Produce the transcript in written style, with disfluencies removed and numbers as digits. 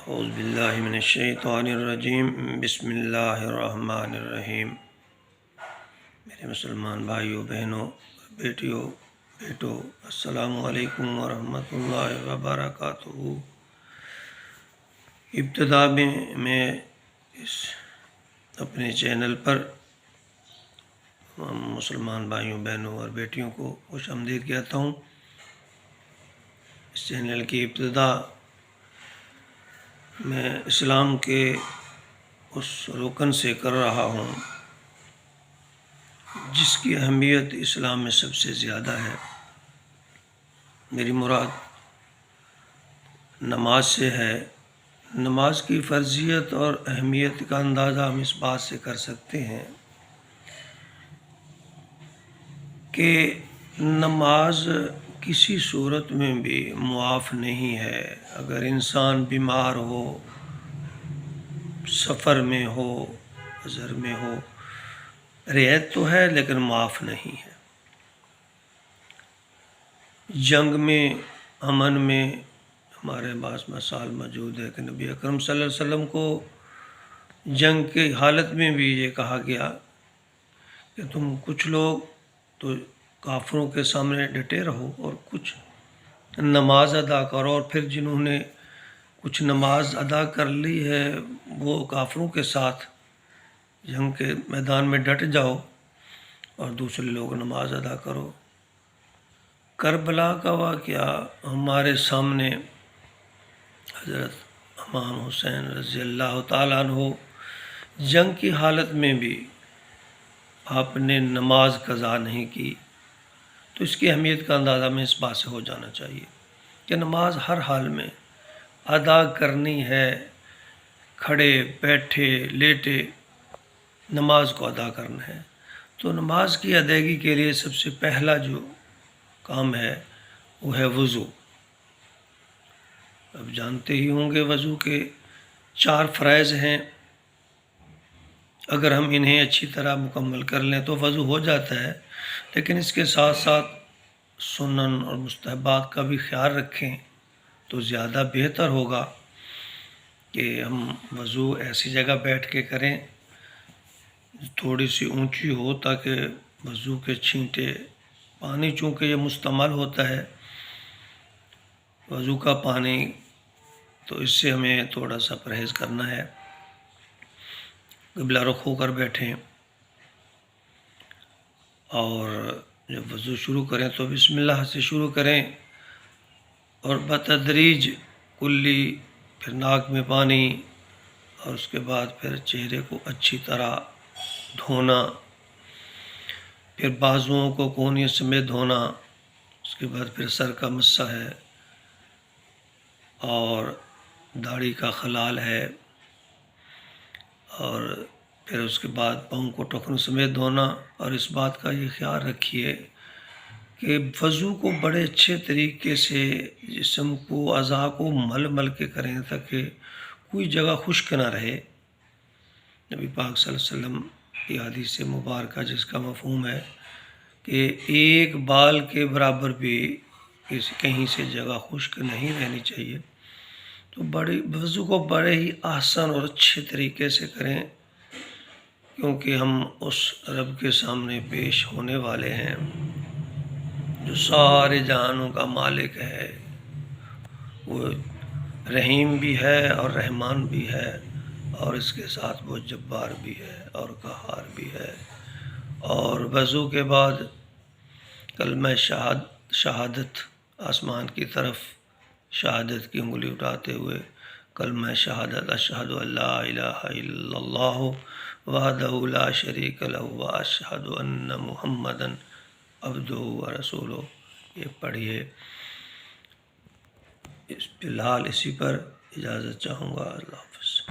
اعوذ باللہ من الشیطان الرجیم بسم اللہ الرحمن الرحیم۔ میرے مسلمان بھائیوں، بہنوں، بیٹیوں، بیٹوں، السلام علیکم ورحمۃ اللہ وبرکاتہ۔ ابتدا میں اس اپنے چینل پر مسلمان بھائیوں، بہنوں اور بیٹیوں کو خوش آمدید کہتا ہوں۔ اس چینل کی ابتدا میں اسلام کے اس رکن سے کر رہا ہوں جس کی اہمیت اسلام میں سب سے زیادہ ہے۔ میری مراد نماز سے ہے۔ نماز کی فرضیت اور اہمیت کا اندازہ ہم اس بات سے کر سکتے ہیں کہ نماز کسی صورت میں بھی معاف نہیں ہے۔ اگر انسان بیمار ہو، سفر میں ہو، حضر میں ہو، رعایت تو ہے لیکن معاف نہیں ہے۔ جنگ میں، امن میں ہمارے پاس مثال موجود ہے کہ نبی اکرم صلی اللہ علیہ وسلم کو جنگ کی حالت میں بھی یہ کہا گیا کہ تم کچھ لوگ تو کافروں کے سامنے ڈٹے رہو اور کچھ نماز ادا کرو، اور پھر جنہوں نے کچھ نماز ادا کر لی ہے وہ کافروں کے ساتھ جنگ کے میدان میں ڈٹ جاؤ اور دوسرے لوگ نماز ادا کرو۔ کربلا کا واقعہ ہمارے سامنے، حضرت امام حسین رضی اللہ تعالیٰ عنہ جنگ کی حالت میں بھی آپ نے نماز قضا نہیں کی، تو اس کی اہمیت کا اندازہ ہمیں اس بات سے ہو جانا چاہیے کہ نماز ہر حال میں ادا کرنی ہے۔ کھڑے، بیٹھے، لیٹے نماز کو ادا کرنا ہے۔ تو نماز کی ادائیگی کے لیے سب سے پہلا جو کام ہے وہ ہے وضو۔ اب جانتے ہی ہوں گے وضو کے 4 فرائض ہیں۔ اگر ہم انہیں اچھی طرح مکمل کر لیں تو وضو ہو جاتا ہے، لیکن اس کے ساتھ ساتھ سنن اور مستحبات کا بھی خیال رکھیں تو زیادہ بہتر ہوگا کہ ہم وضو ایسی جگہ بیٹھ کے کریں تھوڑی سی اونچی ہو، تاکہ وضو کے چھینٹے، پانی چونکہ یہ مستعمل ہوتا ہے وضو کا پانی، تو اس سے ہمیں تھوڑا سا پرہیز کرنا ہے۔ قبلہ رخ ہو کر بیٹھیں اور جب وضو شروع کریں تو بسم اللہ سے شروع کریں اور بتدریج کلی، پھر ناک میں پانی اور اس کے بعد پھر چہرے کو اچھی طرح دھونا، پھر بازوؤں کو کونی سمیت دھونا، اس کے بعد پھر سر کا مسح ہے اور داڑھی کا خلال ہے، اور پھر اس کے بعد پاؤں کو ٹخنوں سمیت دھونا۔ اور اس بات کا یہ خیال رکھیے کہ وضو کو بڑے اچھے طریقے سے جسم کو، اعضاء کو مل کے کریں تاکہ کوئی جگہ خشک نہ رہے۔ نبی پاک صلی اللہ علیہ وسلم کی حدیث مبارکہ جس کا مفہوم ہے کہ ایک بال کے برابر بھی کہیں سے جگہ خشک نہیں رہنی چاہیے، تو وضو کو بڑے ہی آسان اور اچھے طریقے سے کریں، کیونکہ ہم اس رب کے سامنے پیش ہونے والے ہیں جو سارے جہانوں کا مالک ہے۔ وہ رحیم بھی ہے اور رحمان بھی ہے، اور اس کے ساتھ وہ جبار بھی ہے اور قہار بھی ہے۔ اور وضو کے بعد کلمہ شہادت، آسمان کی طرف شہادت کی انگلی اٹھاتے ہوئے کلمہ شہادت، اشہد ان لا الہ الا اللہ وحدہ لا شریک لہ واشہد ان محمدا عبدہ ورسولہ، یہ پڑھیے۔ فی الحال اسی پر اجازت چاہوں گا۔ اللہ حافظ۔